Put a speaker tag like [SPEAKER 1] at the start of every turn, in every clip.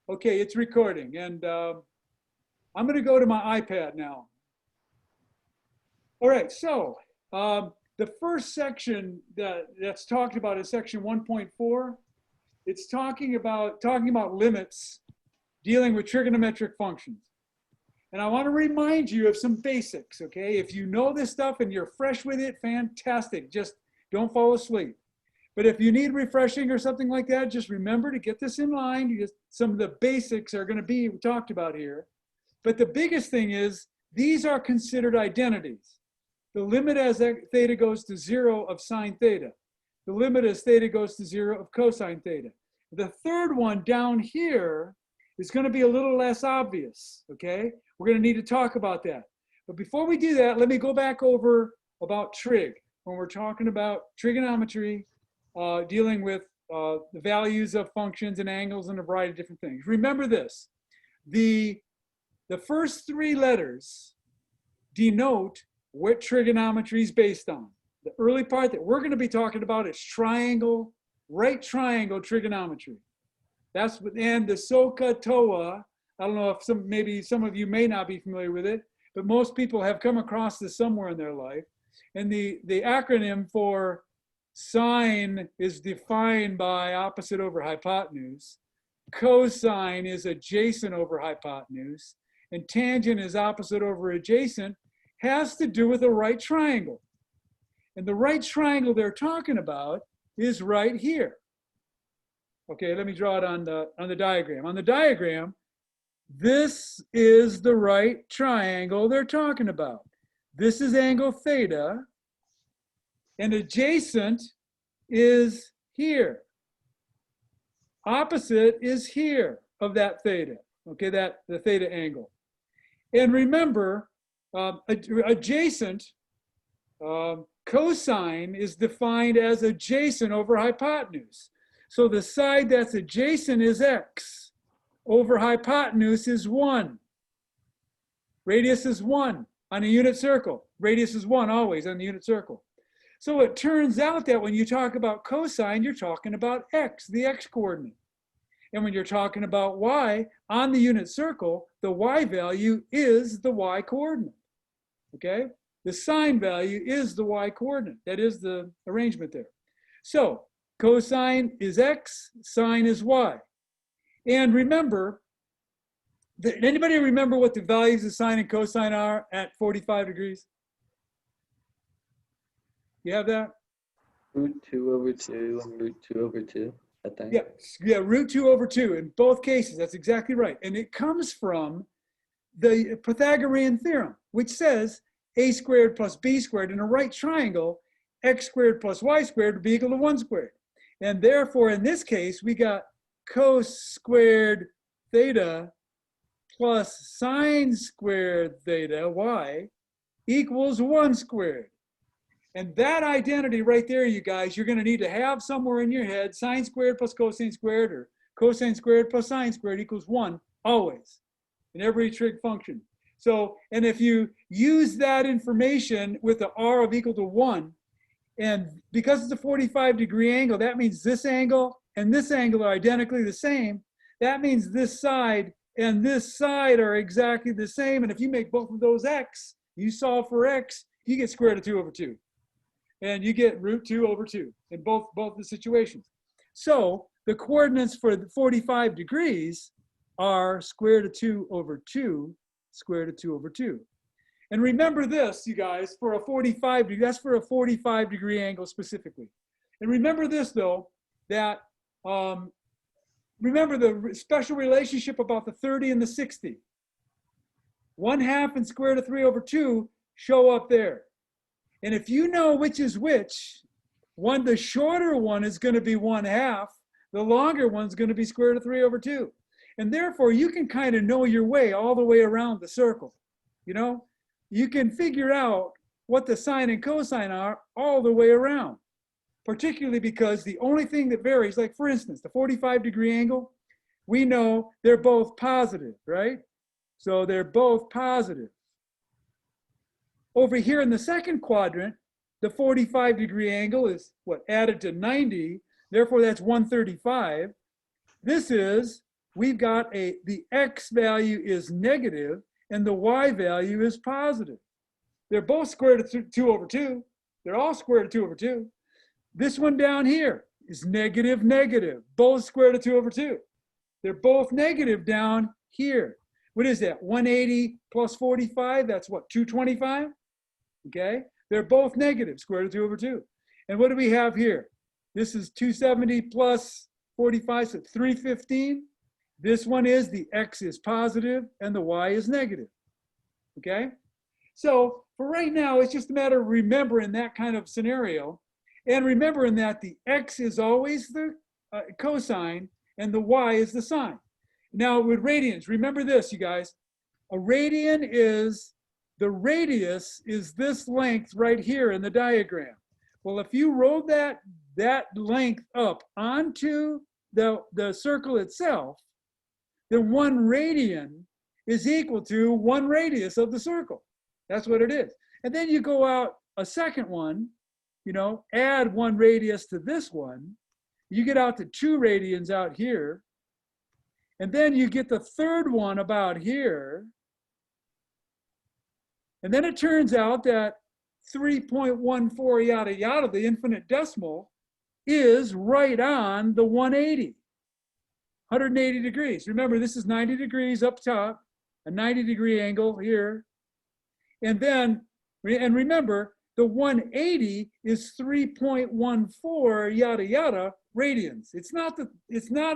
[SPEAKER 1] Okay, it's recording, and I'm going to go to my iPad now. All right, so the first section that's talked about is section 1.4. It's talking about limits dealing with trigonometric functions. And I want to remind you of some basics, okay? If you know this stuff and you're fresh with it, fantastic. Just don't fall asleep. But if you need refreshing or something like that, just remember to get this in line. Some of the basics are going to be talked about here. But the biggest thing is these are considered identities. The limit as theta goes to 0 of sine theta. The limit as theta goes to 0 of cosine theta. The third one down here is going to be a little less obvious, okay? We're going to need to talk about that. But before we do that, let me go back over about trig. When we're talking about trigonometry, dealing with the values of functions and angles and a variety of different things. Remember this, the first three letters denote what trigonometry is based on. The early part that we're going to be talking about is triangle, right triangle trigonometry. That's what, and the SOHCAHTOA, I don't know if maybe some of you may not be familiar with it, but most people have come across this somewhere in their life. And the acronym for sine is defined by opposite over hypotenuse. Cosine is adjacent over hypotenuse. And tangent is opposite over adjacent, has to do with a right triangle. And the right triangle they're talking about is right here. Okay, let me draw it on the diagram. On the diagram, this is the right triangle they're talking about. This is angle theta, and adjacent is here. Opposite is here of that theta, okay, the theta angle. And remember, adjacent, cosine is defined as adjacent over hypotenuse. So the side that's adjacent is x, over hypotenuse is 1. Radius is 1 on a unit circle. Radius is 1 always on the unit circle. So it turns out that when you talk about cosine, you're talking about x, the x coordinate. And when you're talking about y on the unit circle, the y value is the y coordinate. Okay? The sine value is the y coordinate. That is the arrangement there. So cosine is x, sine is y. And remember, anybody remember what the values of sine and cosine are at 45 degrees? You have that?
[SPEAKER 2] Root 2 over 2 and root 2 over 2, I think.
[SPEAKER 1] Yeah, root 2 over 2 in both cases. That's exactly right. And it comes from the Pythagorean theorem, which says a squared plus b squared in a right triangle, x squared plus y squared would be equal to 1 squared. And therefore, in this case, we got cos squared theta plus sine squared theta, y, equals 1 squared. And that identity right there, you guys, you're going to need to have somewhere in your head, sine squared plus cosine squared or cosine squared plus sine squared equals 1, always, in every trig function. So, and if you use that information with the r of equal to 1, and because it's a 45-degree angle, that means this angle and this angle are identically the same. That means this side and this side are exactly the same. And if you make both of those x, you solve for x, you get square root of 2 over 2. And you get root 2 over 2 in both the situations. So the coordinates for the 45 degrees are square root of 2 over 2, square root of 2 over 2. And remember this, you guys, for a 45 degree, that's for a 45 degree angle specifically. And remember this though, that remember the special relationship about the 30 and the 60. 1/2 and square root of 3 over 2 show up there. And if you know which is which, the shorter one is going to be 1/2, the longer one's going to be square root of 3 over 2. And therefore, you can kind of know your way all the way around the circle. You know, you can figure out what the sine and cosine are all the way around, particularly because the only thing that varies, like for instance, the 45-degree angle, we know they're both positive, right? So they're both positive. Over here in the second quadrant, the 45-degree angle is what, added to 90, therefore that's 135. This is we've got the x value is negative and the y value is positive. They're both square root of 2 over 2. They're all square root of 2 over 2. This one down here is negative, negative, both square root of 2 over 2. They're both negative down here. What is that? 180 plus 45, that's what, 225? Okay, they're both negative, square root of 2 over 2. And what do we have here? This is 270 plus 45, so 315. This one is the x is positive and the y is negative. Okay, so for right now, it's just a matter of remembering that kind of scenario and remembering that the x is always the cosine and the y is the sine. Now with radians, remember this, you guys. A radian is, the radius is this length right here in the diagram. Well, if you roll that length up onto the circle itself, then 1 radian is equal to 1 radius of the circle. That's what it is. And then you go out a second one, you know, add 1 radius to this one. You get out to 2 radians out here. And then you get the third one about here. And then it turns out that 3.14 yada yada, the infinite decimal, is right on the 180, 180 degrees. Remember, this is 90 degrees up top, a 90-degree angle here. And then, and remember, the 180 is 3.14 yada yada radians. It's not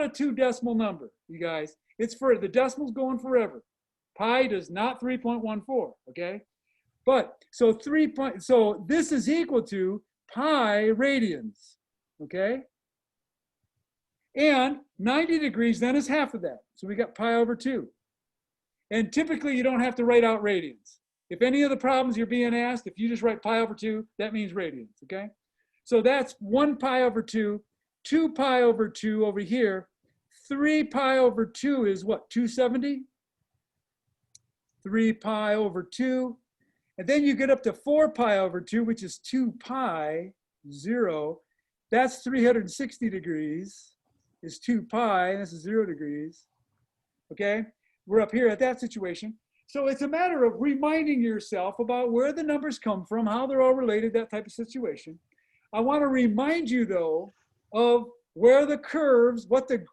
[SPEAKER 1] a 2 decimal number, you guys. It's for the decimal's going forever. Pi does not 3.14, okay? But so so this is equal to pi radians, okay? And 90 degrees then is half of that. So we got pi over 2. And typically you don't have to write out radians. If any of the problems you're being asked, if you just write pi over 2, that means radians, okay? So that's 1 pi over 2, 2 pi over 2 over here. 3 pi over 2 is what, 270? 3 pi over 2. And then you get up to 4 pi over 2, which is 2 pi, 0. That's 360 degrees, is 2 pi, and this is 0 degrees. Okay, we're up here at that situation. So it's a matter of reminding yourself about where the numbers come from, how they're all related, that type of situation. I want to remind you, though, of where the curves, what the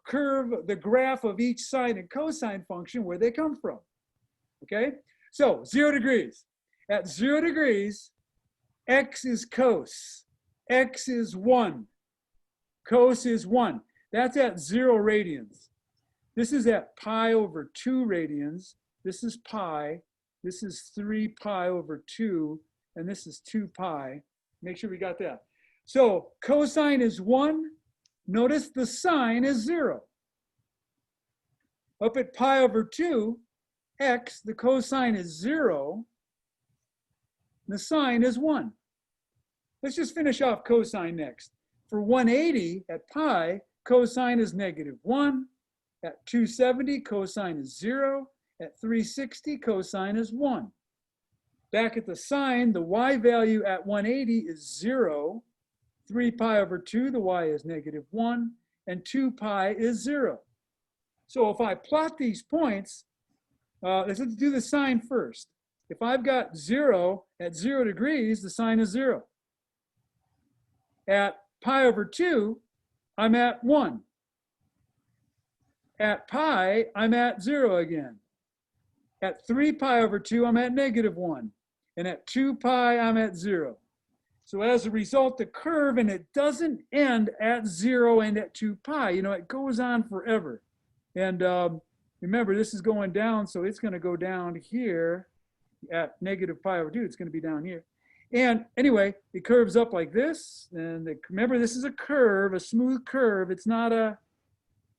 [SPEAKER 1] graph of each sine and cosine function, where they come from. Okay, so 0 degrees. At 0 degrees, x is cos. X is 1. Cos is 1. That's at 0 radians. This is at pi over 2 radians. This is pi. This is 3 pi over 2. And this is 2 pi. Make sure we got that. So cosine is 1. Notice the sine is 0. Up at pi over 2, x, the cosine is 0. The sine is 1. Let's just finish off cosine next. For 180 at pi, cosine is negative 1. At 270, cosine is 0. At 360, cosine is 1. Back at the sine, the y value at 180 is 0. 3 pi over 2, the y is negative 1. And 2 pi is 0. So if I plot these points, let's do the sine first. If I've got 0 at 0 degrees, the sine is 0. At pi over 2, I'm at 1. At pi, I'm at 0 again. At 3 pi over 2, I'm at negative 1. And at 2 pi, I'm at 0. So as a result, the curve, and it doesn't end at 0 and at 2 pi. You know, it goes on forever. And remember, this is going down, so it's going to go down here. At negative pi over 2, it's going to be down here. And anyway, it curves up like this. And remember, this is a curve, a smooth curve. It's not a,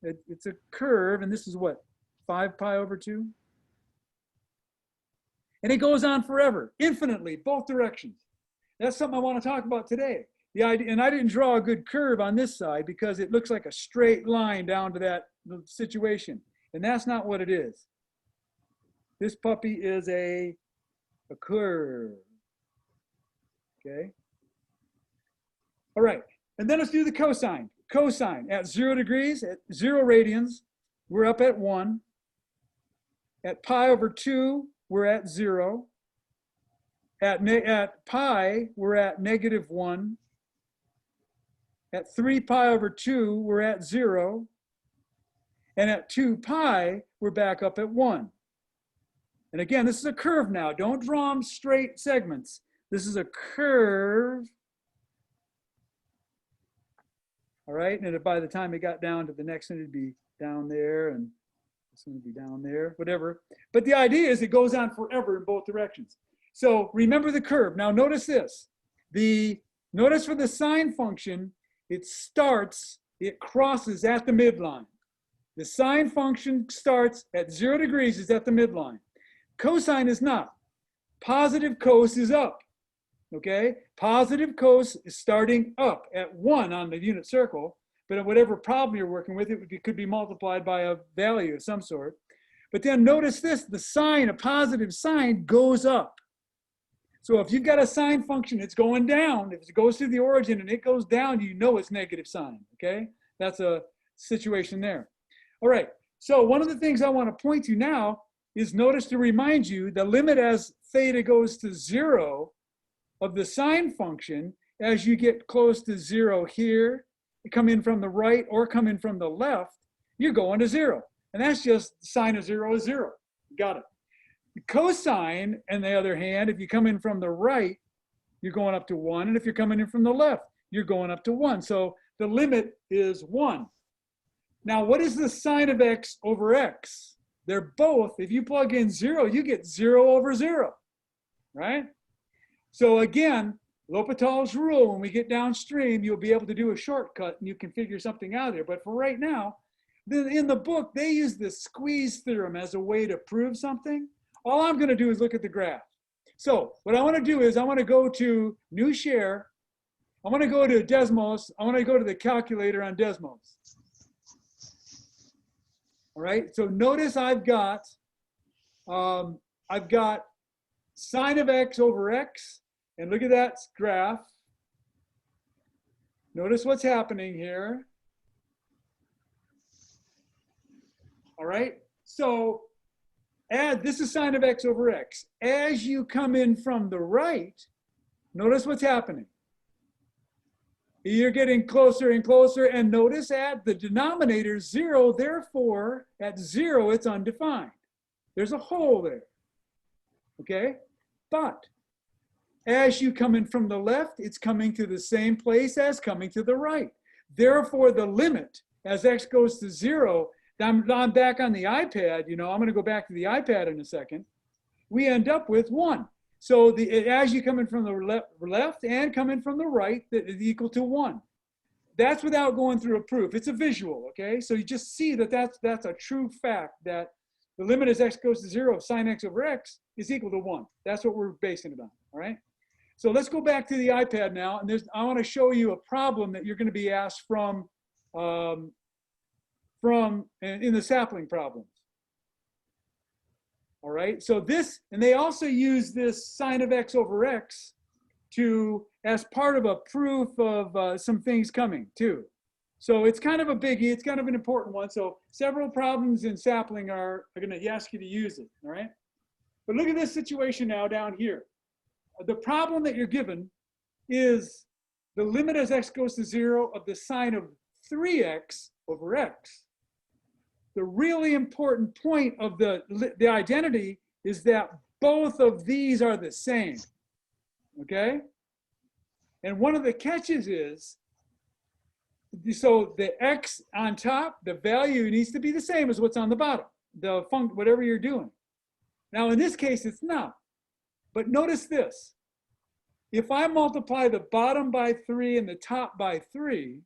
[SPEAKER 1] it's a curve. And this is what, 5 pi over 2? And it goes on forever, infinitely, both directions. That's something I want to talk about today. The idea, and I didn't draw a good curve on this side because it looks like a straight line down to that situation. And that's not what it is. This puppy is a curve, okay? All right, and then let's do the cosine. Cosine at 0 degrees, at 0 radians, we're up at 1. At pi over 2, we're at 0. At pi, we're at -1. At 3 pi over 2, we're at 0. And at 2 pi, we're back up at 1. And again, this is a curve now. Don't draw them straight segments. This is a curve. All right, and by the time it got down to the next one, it'd be down there, and this one would be down there, whatever. But the idea is it goes on forever in both directions. So remember the curve. Now notice this. Notice for the sine function, it crosses at the midline. The sine function starts at 0 degrees, is at the midline. Cosine is not. Positive cos is up. Okay, positive cos is starting up at 1 on the unit circle, but in whatever problem you're working with, it could be multiplied by a value of some sort. But then notice this, the sign, a positive sign goes up. So if you've got a sine function, it's going down. If it goes through the origin and it goes down, you know it's negative sign, okay? That's a situation there. All right, so one of the things I want to point to now is notice to remind you the limit as theta goes to 0 of the sine function as you get close to 0 here, come in from the right or come in from the left, you're going to 0. And that's just sine of 0 is 0. Got it. The cosine, on the other hand, if you come in from the right, you're going up to 1. And if you're coming in from the left, you're going up to 1. So the limit is 1. Now, what is the sine of x over x? They're both, if you plug in 0, you get 0 over 0, right? So again, L'Hopital's rule, when we get downstream, you'll be able to do a shortcut and you can figure something out there. But for right now, in the book, they use the squeeze theorem as a way to prove something. All I'm going to do is look at the graph. So what I want to do is I want to go to new share. I want to go to Desmos. I want to go to the calculator on Desmos. All right, so notice I've got sine of x over x, and look at that graph. Notice what's happening here. All right, so this is sine of x over x. As you come in from the right, notice what's happening. You're getting closer and closer, and notice at the denominator 0, therefore at 0 it's undefined. There's a hole there, okay? But as you come in from the left, it's coming to the same place as coming to the right. Therefore, the limit as x goes to 0, I'm back on the iPad, you know, I'm going to go back to the iPad in a second. We end up with 1. So as you come in from the left and come in from the right, that is equal to 1. That's without going through a proof. It's a visual, okay? So you just see that that's a true fact, that the limit as x goes to 0 of sine x over x is equal to 1. That's what we're basing it on, all right? So let's go back to the iPad now, and I want to show you a problem that you're going to be asked in the sapling problems. All right, so this, and they also use this sine of x over x as part of a proof of some things coming too. So it's kind of a biggie, it's kind of an important one. So several problems in sapling are going to ask you to use it, all right? But look at this situation now down here. The problem that you're given is the limit as x goes to 0 of the sine of 3x over x. The really important point of the identity is that both of these are the same, okay? And one of the catches is, so the x on top, the value needs to be the same as what's on the bottom, whatever you're doing. Now in this case, it's not. But notice this. If I multiply the bottom by 3 and the top by 3,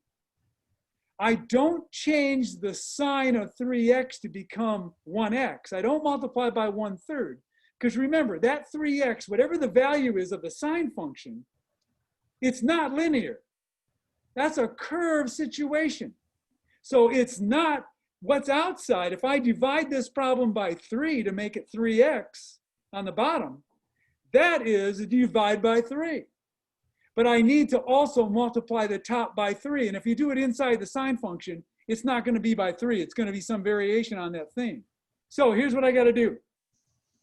[SPEAKER 1] I don't change the sine of 3x to become 1x. I don't multiply by 1/3. Because remember, that 3x, whatever the value is of the sine function, it's not linear. That's a curved situation. So it's not what's outside. If I divide this problem by 3 to make it 3x on the bottom, that is a divide by 3. But I need to also multiply the top by 3. And if you do it inside the sine function, it's not going to be by 3. It's going to be some variation on that theme. So here's what I got to do.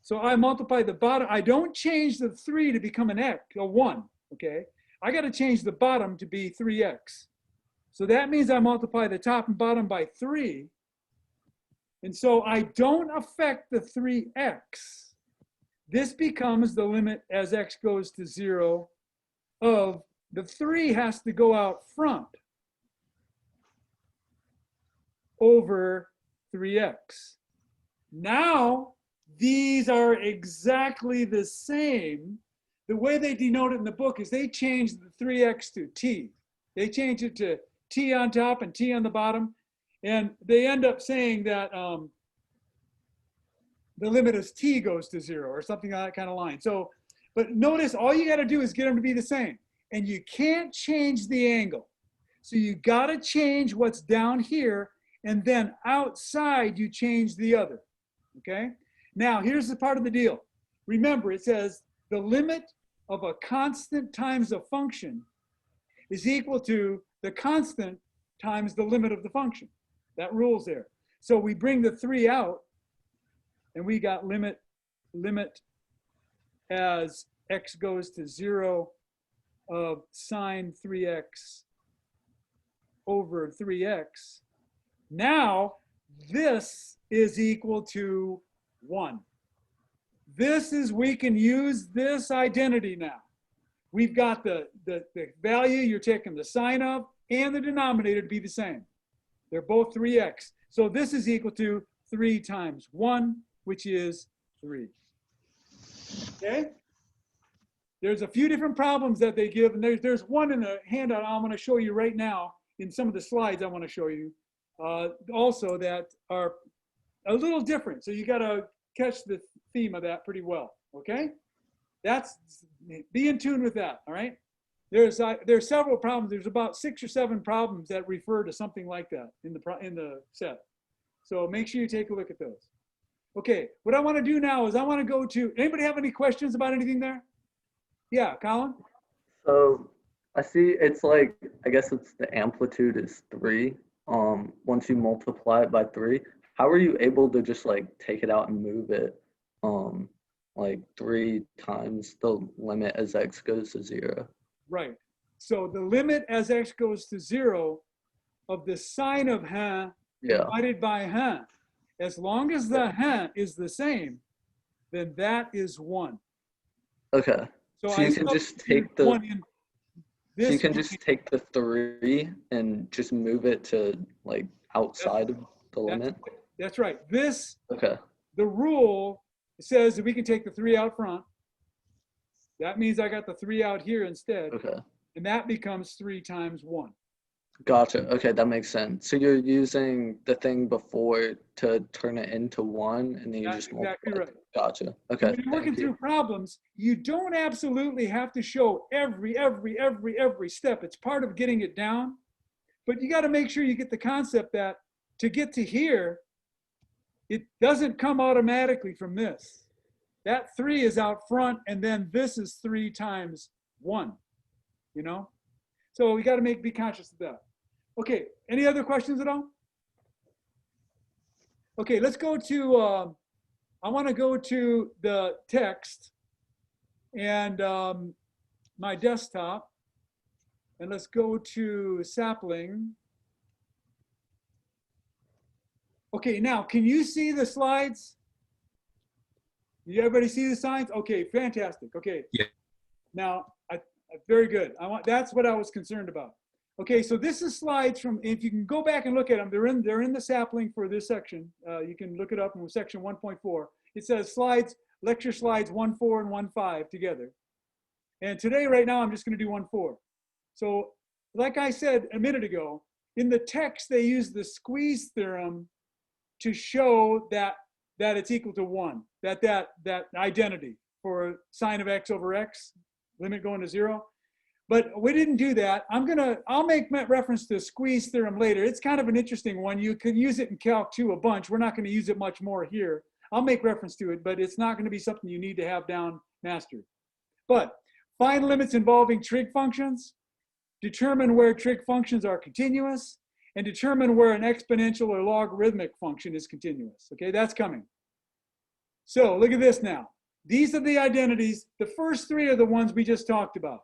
[SPEAKER 1] So I multiply the bottom. I don't change the 3 to become a 1, okay? I got to change the bottom to be 3x. So that means I multiply the top and bottom by 3. And so I don't affect the 3x. This becomes the limit as x goes to 0 of the 3 has to go out front over 3x. Now, these are exactly the same. The way they denote it in the book is they change the 3x to t. They change it to t on top and t on the bottom. And they end up saying that the limit as t goes to 0 or something on that kind of line. So, but notice all you got to do is get them to be the same. And you can't change the angle. So you got to change what's down here, and then outside you change the other, okay? Now, here's the part of the deal. Remember, it says the limit of a constant times a function is equal to the constant times the limit of the function. That rule's there. So we bring the 3 out, and we got limit as x goes to 0 of sine 3x over 3x. Now, this is equal to 1. This is, we can use this identity now. We've got the value you're taking the sine of and the denominator to be the same. They're both 3x. So this is equal to 3 times 1, which is 3. Okay? There's a few different problems that they give, and there's one in the handout I'm going to show you right now in some of the slides I want to show you also that are a little different. So you got to catch the theme of that pretty well, okay? Be in tune with that, all right? There's several problems. There's about 6 or 7 problems that refer to something like that in the set. So make sure you take a look at those. Okay, what I want to do now is I want to go to, anybody have any questions about anything there? Yeah, Colin?
[SPEAKER 2] So I see it's like, I guess it's the amplitude is 3. Once you multiply it by 3, how are you able to just like take it out and move it like 3 times the limit as x goes to 0?
[SPEAKER 1] Right. So the limit as x goes to 0 of the sine of 1 divided by 1, as long as the 1 is the same, then that is 1.
[SPEAKER 2] Okay. So you can just take the
[SPEAKER 1] so
[SPEAKER 2] you can just take the 3 and just move it to like outside of the limit.
[SPEAKER 1] That's right. This,
[SPEAKER 2] okay.
[SPEAKER 1] The rule says that we can take the 3 out front. That means I got the 3 out here instead.
[SPEAKER 2] Okay.
[SPEAKER 1] And that becomes 3 times 1.
[SPEAKER 2] Gotcha. Okay, that makes sense. So you're using the thing before to turn it into 1, and then you just multiply.
[SPEAKER 1] Exactly right.
[SPEAKER 2] Gotcha. Okay.
[SPEAKER 1] When you're working through problems, you don't absolutely have to show every step. It's part of getting it down. But you got to make sure you get the concept that to get to here, it doesn't come automatically from this. That 3 is out front, and then this is 3 times 1, you know? So we got to be conscious of that. Okay, any other questions at all? Okay, let's go to, I want to go to the text and my desktop, and let's go to Sapling. Okay, now, can you see the slides? Everybody see the signs? Okay, fantastic. Okay.
[SPEAKER 3] Yeah.
[SPEAKER 1] Now, very good. That's what I was concerned about. Okay, so this is slides from, if you can go back and look at them, they're in the sapling for this section. You can look it up in section 1.4. It says slides, lecture slides 1.4 and 1.5 together. And today, right now, I'm just going to do 1.4. So, like I said a minute ago, in the text, they use the squeeze theorem to show that it's equal to 1, that identity for sine of x over x, limit going to 0. But we didn't do that. I'll make reference to squeeze theorem later. It's kind of an interesting one. You can use it in Calc 2 a bunch. We're not going to use it much more here. I'll make reference to it, but it's not going to be something you need to have down mastered. But find limits involving trig functions, determine where trig functions are continuous, and determine where an exponential or logarithmic function is continuous. Okay, that's coming. So look at this now. These are the identities. The first three are the ones we just talked about.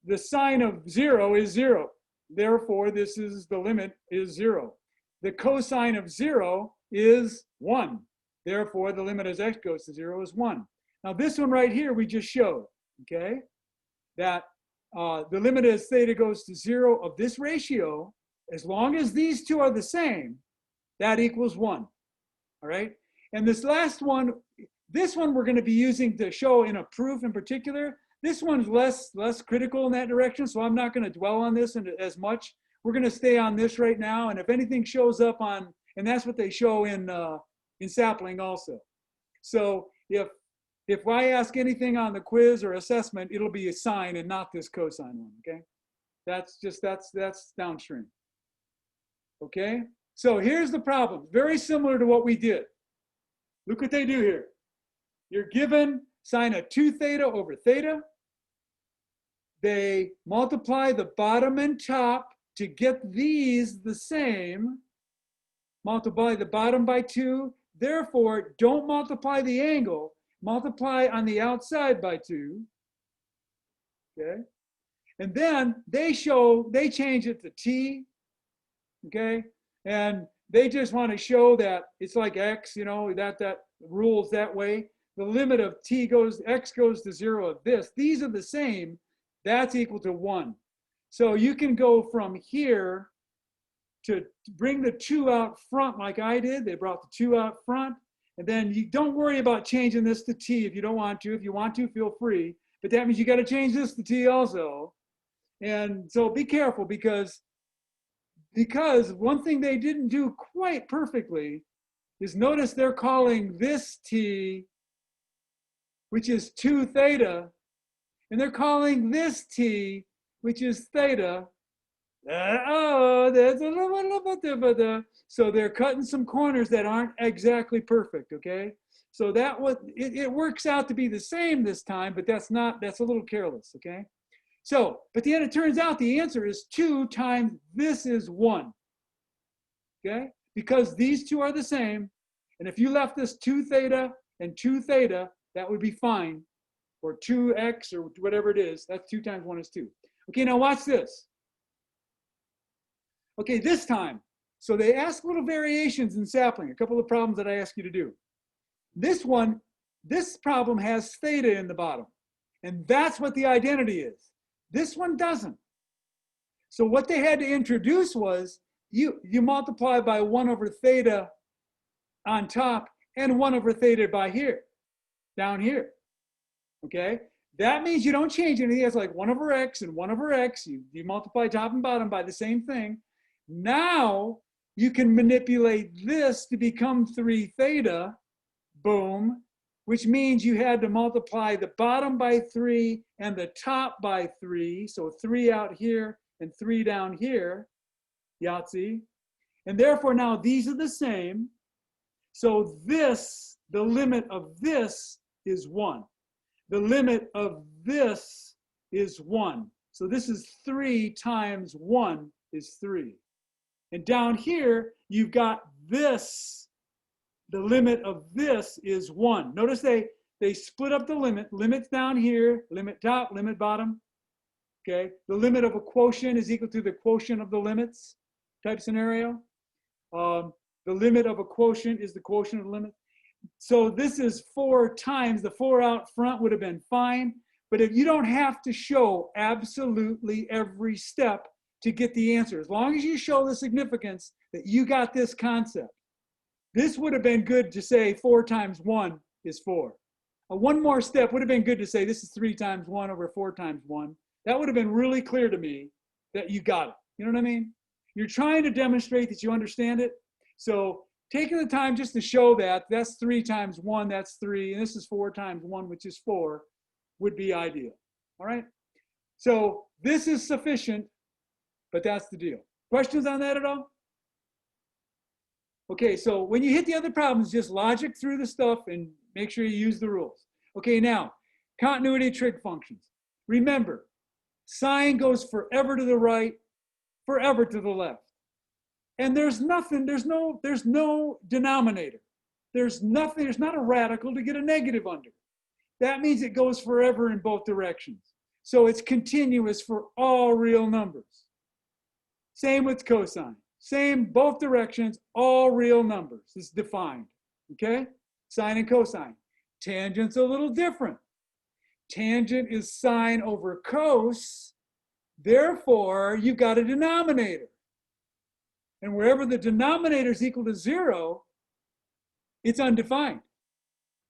[SPEAKER 1] The sign of 0 is 0. Therefore, this is the limit is 0. The cosine of 0 is 1. Therefore, the limit as x goes to 0 is 1. Now, this one right here we just showed, okay, that the limit as theta goes to 0 of this ratio, as long as these two are the same, that equals 1. All right? And this last one, this one we're going to be using to show in a proof in particular. This one's less critical in that direction, so I'm not going to dwell on this as much. We're going to stay on this right now, and if anything shows up on, and that's what they show in sapling also. So if I ask anything on the quiz or assessment, it'll be a sine and not this cosine one, okay? That's downstream. Okay? So here's the problem. Very similar to what we did. Look what they do here. You're given sine of 2 theta over theta. They multiply the bottom and top to get these the same. Multiply the bottom by 2. Therefore, don't multiply the angle. Multiply on the outside by 2. Okay? And then they change it to t. Okay? And they just want to show that it's like x, you know, that rules that way. The limit of x goes to 0 of this. These are the same. That's equal to 1. So you can go from here to bring the 2 out front like I did. They brought the 2 out front. And then you don't worry about changing this to t if you don't want to. If you want to, feel free. But that means you got to change this to t also. And so be careful because one thing they didn't do quite perfectly is notice they're calling this t, which is 2 theta, and they're calling this t, which is theta. There's a little bit. So they're cutting some corners that aren't exactly perfect, okay? So it works out to be the same this time, but that's a little careless, okay? So, but then it turns out the answer is 2 times this is 1, okay? Because these two are the same, and if you left this 2 theta and 2 theta, that would be fine, or 2x or whatever it is. That's 2 times 1 is 2. Okay, now watch this. Okay, this time, so they ask little variations in sapling, a couple of problems that I ask you to do. This problem has theta in the bottom, and that's what the identity is. This one doesn't. So what they had to introduce was you multiply by 1 over theta on top and 1 over theta by here, down here, okay? That means you don't change anything. It's like 1 over x and 1 over x. You multiply top and bottom by the same thing. Now you can manipulate this to become 3 theta, boom, which means you had to multiply the bottom by 3 and the top by 3. So 3 out here and 3 down here, Yahtzee. And therefore now these are the same. So this, the limit of this is 1. The limit of this is 1. So this is 3 times 1 is 3. And down here, you've got this. The limit of this is 1. Notice they split up the limit. Limit's down here, limit top, limit bottom. Okay, the limit of a quotient is equal to the quotient of the limits type scenario. The limit of a quotient is the quotient of the limit. So this is 4 times, the 4 out front would have been fine, but if you don't have to show absolutely every step to get the answer, as long as you show the significance that you got this concept. This would have been good to say 4 times 1 is 4. One more step would have been good to say this is 3 times 1 over 4 times 1. That would have been really clear to me that you got it. You know what I mean? You're trying to demonstrate that you understand it. So taking the time just to show that, that's 3 times 1, that's 3, and this is 4 times 1, which is 4, would be ideal. All right? So this is sufficient, but that's the deal. Questions on that at all? Okay, so when you hit the other problems, just logic through the stuff and make sure you use the rules. Okay, now, continuity trig functions. Remember, sine goes forever to the right, forever to the left. And there's nothing, there's no denominator. There's nothing, there's not a radical to get a negative under. That means it goes forever in both directions. So it's continuous for all real numbers. Same with cosine. Same, both directions, all real numbers. It's defined, okay? Sine and cosine. Tangent's a little different. Tangent is sine over cos. Therefore, you've got a denominator. And wherever the denominator is equal to 0, it's undefined.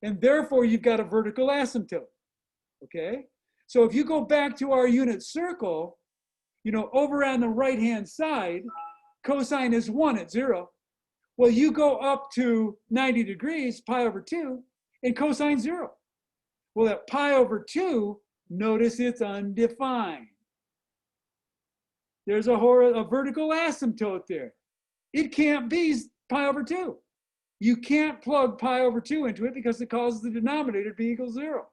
[SPEAKER 1] And therefore, you've got a vertical asymptote, okay? So if you go back to our unit circle, you know, over on the right-hand side, cosine is 1 at 0. Well, you go up to 90 degrees, pi over 2, and cosine 0. Well, at pi over 2, notice it's undefined. There's a vertical asymptote there. It can't be pi over 2. You can't plug pi over 2 into it because it causes the denominator to be equal to 0.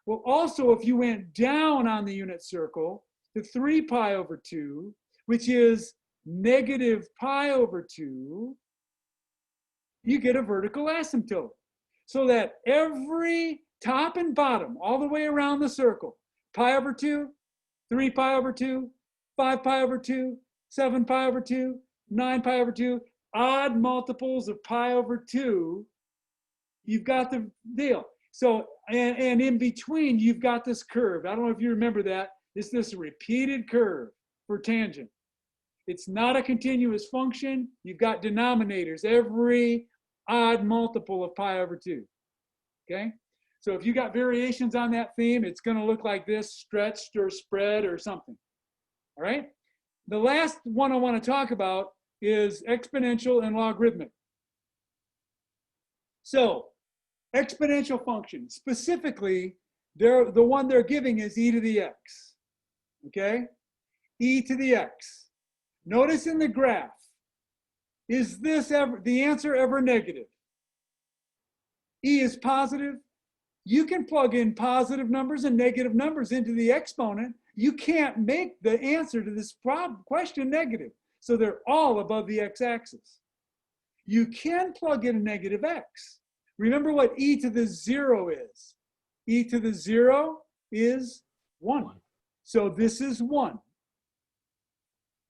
[SPEAKER 1] Well, also, if you went down on the unit circle to 3 pi over 2, which is negative pi over 2, you get a vertical asymptote. So that every top and bottom, all the way around the circle, pi over 2, 3 pi over 2, 5 pi over 2, 7 pi over 2, 9 pi over 2, odd multiples of pi over 2, you've got the deal. So, and in between, you've got this curve. I don't know if you remember that. It's this repeated curve for tangent. It's not a continuous function. You've got denominators, every odd multiple of pi over 2, okay? So if you got variations on that theme, it's gonna look like this, stretched or spread or something, all right? The last one I wanna talk about is exponential and logarithmic. So exponential function, specifically, the one they're giving is e to the x, okay? E to the x. Notice in the graph, is this ever, the answer ever negative? E is positive. You can plug in positive numbers and negative numbers into the exponent. You can't make the answer to this question negative. So they're all above the x-axis. You can plug in a negative x. Remember what e to the 0 is. E to the 0 is 1. So this is 1.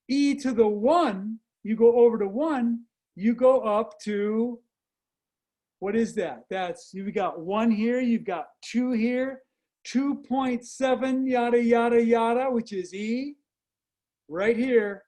[SPEAKER 1] E to the 1, you go over to 1, you go up to, what is that? That's, you've got 1 here, you've got 2 here, 2.7 yada, yada, yada, which is e. Right here,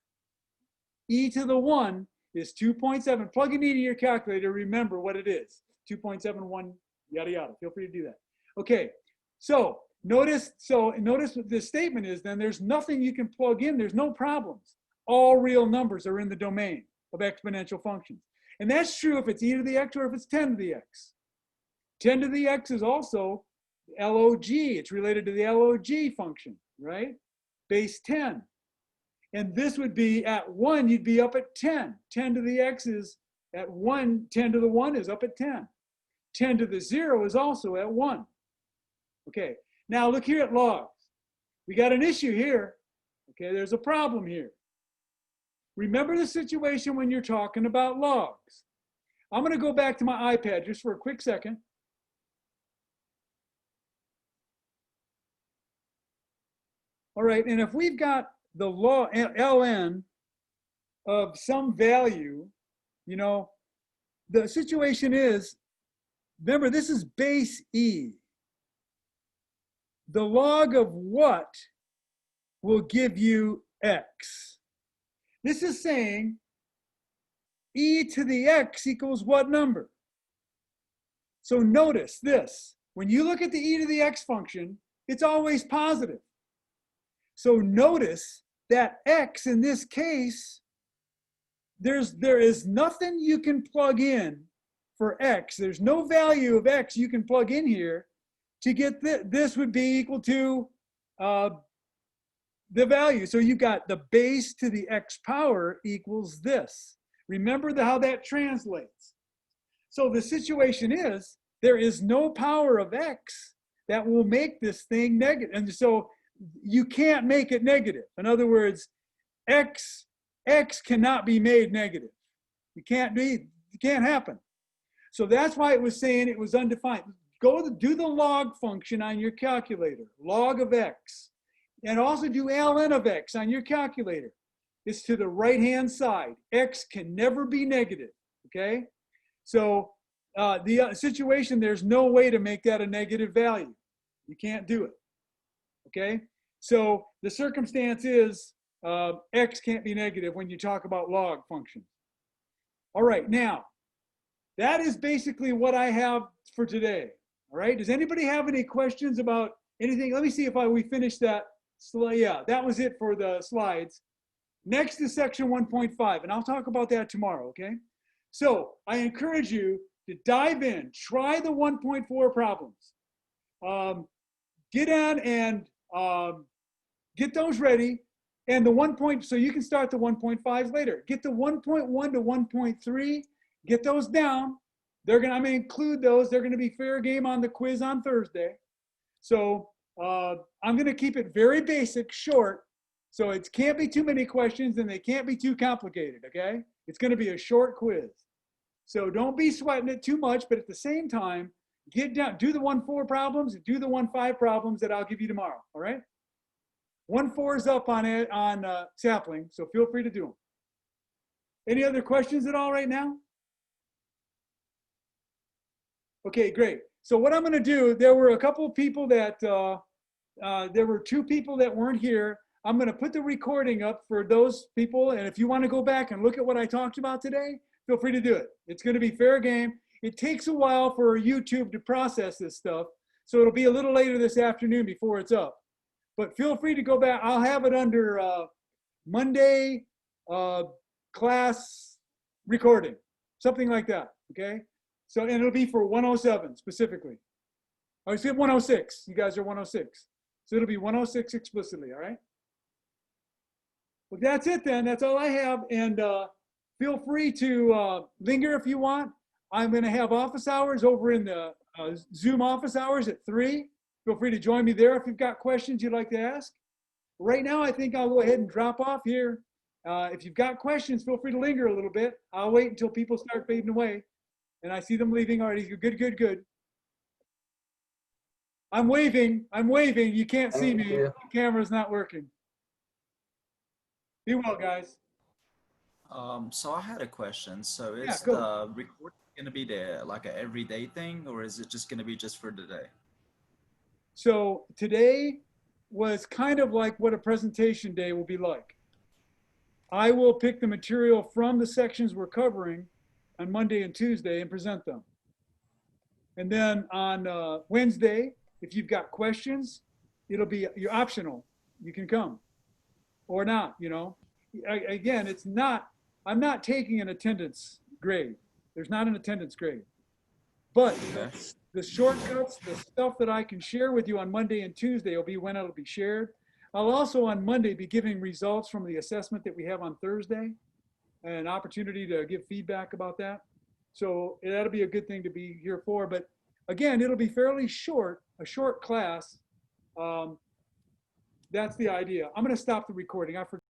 [SPEAKER 1] e to the 1 is 2.7. Plug in e to your calculator, remember what it is. 2.71 yada, yada. Feel free to do that. Okay, so notice what this statement is then. There's nothing you can plug in. There's no problems. All real numbers are in the domain of exponential functions. And that's true if it's e to the x or if it's 10 to the x. 10 to the x is also log. It's related to the log function, right? Base 10. And this would be at 1, you'd be up at 10. 10 to the x is at 1. 10 to the 1 is up at 10. 10 to the 0 is also at 1. Okay, now look here at logs. We got an issue here. Okay, there's a problem here. Remember the situation when you're talking about logs. I'm going to go back to my iPad just for a quick second. All right, and if we've got the log ln of some value, you know, the situation is, remember this is base e. The log of what will give you x? This is saying e to the x equals what number? So notice this. When you look at the e to the x function, it's always positive. So notice that x in this case, there is nothing you can plug in for x. There's no value of x you can plug in here to get this would be equal to the value. So you got the base to the x power equals this. Remember how that translates. So the situation is there is no power of x that will make this thing negative. And so you can't make it negative. In other words, x X cannot be made negative. It can't happen. So that's why it was saying it was undefined. Do the log function on your calculator, log of X. And also do ln of X on your calculator. It's to the right-hand side. X can never be negative, okay? So the situation, there's no way to make that a negative value. You can't do it, okay? So the circumstance is X can't be negative when you talk about log functions. All right, now, that is basically what I have for today, all right? Does anybody have any questions about anything? Let me see if we finished that. Yeah, that was it for the slides. Next is section 1.5, and I'll talk about that tomorrow, okay? So I encourage you to dive in, try the 1.4 problems. Get on and get those ready. And so you can start the 1.5s later. Get the 1.1 to 1.3, get those down. I'm gonna include those. They're gonna be fair game on the quiz on Thursday. So I'm gonna keep it very basic, short. So it can't be too many questions and they can't be too complicated, okay? It's gonna be a short quiz. So don't be sweating it too much, but at the same time, get down, do the 1.4 problems, do the 1.5 problems that I'll give you tomorrow, all right? 1.4 is up on Sapling, so feel free to do them. Any other questions at all right now? Okay, great. So what I'm going to do, there were a couple of people that, there were 2 people that weren't here. I'm going to put the recording up for those people. And if you want to go back and look at what I talked about today, feel free to do it. It's going to be fair game. It takes a while for YouTube to process this stuff. So it'll be a little later this afternoon before it's up. But feel free to go back. I'll have it under Monday class recording, something like that, okay? So, and it'll be for 107 specifically. I said 106. You guys are 106. So it'll be 106 explicitly, all right? Well, that's it then. That's all I have. And feel free to linger if you want. I'm going to have office hours over in the Zoom office hours at 3. Feel free to join me there if you've got questions you'd like to ask. Right now, I think I'll go ahead and drop off here. If you've got questions, feel free to linger a little bit. I'll wait until people start fading away. And I see them leaving already. Good, good, good. I'm waving. I'm waving. You can't see me. The camera's not working. Be well, guys.
[SPEAKER 3] So I had a question. So is
[SPEAKER 1] go.
[SPEAKER 3] the recording going to be like an everyday thing, or is it just going to be just for today?
[SPEAKER 1] So today was kind of like what a presentation day will be like. I will pick the material from the sections we're covering on Monday and Tuesday and present them. And then on Wednesday, if you've got questions, you're optional. You can come or not, you know. Again, I'm not taking an attendance grade. There's not an attendance grade. But the shortcuts, the stuff that I can share with you on Monday and Tuesday will be when it'll be shared. I'll also on Monday be giving results from the assessment that we have on Thursday, and an opportunity to give feedback about that. So that'll be a good thing to be here for. But again, it'll be fairly short, a short class. That's the idea. I'm going to stop the recording. I forgot.